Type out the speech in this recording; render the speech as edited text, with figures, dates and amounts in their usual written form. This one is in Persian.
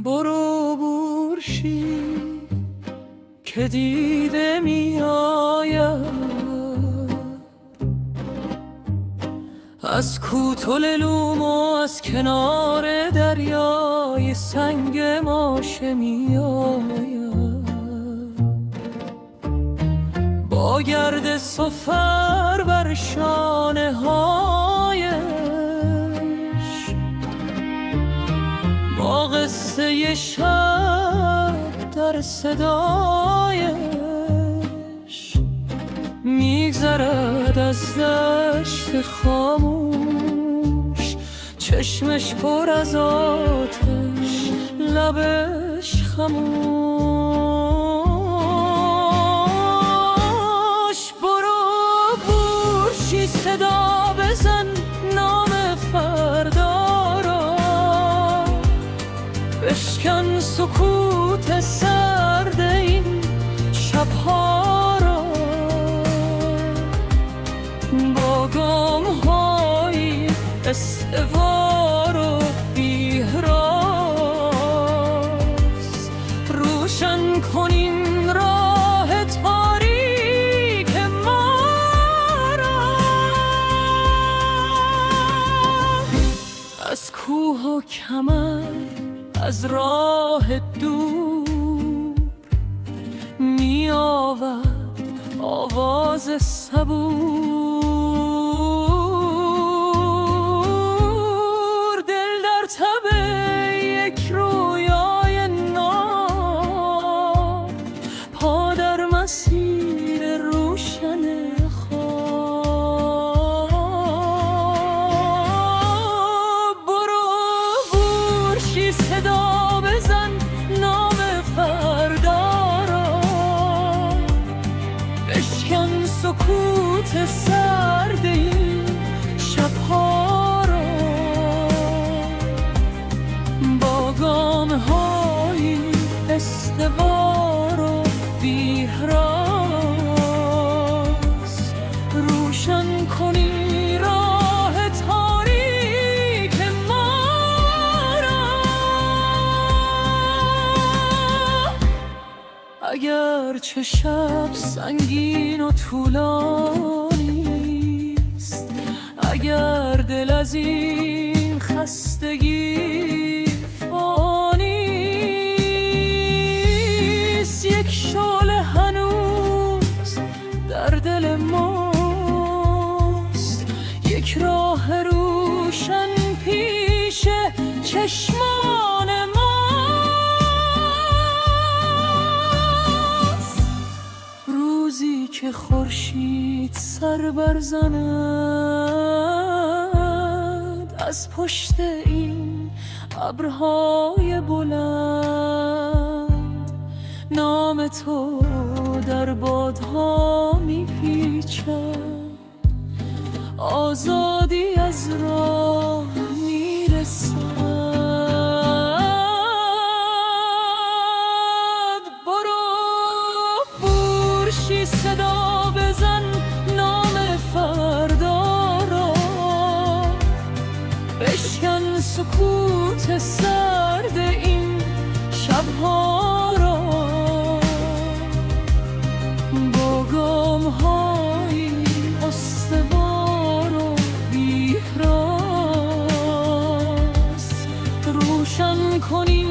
برو بورشی که دیده می آید از کوتل لوم و از کنار دریای سنگ ماشه می آید با گرد سفر بر شانه هایش با قصه شب در صدایش میگذرد از دشت خاموش، چشمش پر از آتش، لبش خموش. برو بورشی صدا بزن نام فردا را، بشکن سکوت سرد این شبها را با گام های استوار و بی‌هراس. روشن کن این راه تاریک ما را، از کوه و کمر، از راه دور می آورد آواز صبور. دل در تب یک رویای ناب، پا در مسیر روشن خواب. برو بورشی صدا بزن نام فردا را، بشکن سکوت سرد این شبها را با گام های استوار و بی‌هراس. روشن کنی راه تاریک ما را، اگر چه شب سنگین و طولانی است، اگر دل از این خستگی فانی است، یک شعله هنوز در دل ماست، یک راه روشن پیش چشمان ماست. روزی که خورشید سر برزند از پشت این ابرهای بلند، نام تو در بادها میپیچد، آزادی از راه میرسد. برو بورشی صدا بزن نام فردا را، بشکن سکوت سرد این شبها را با گام های استوار و بی‌هراس. روشن کنی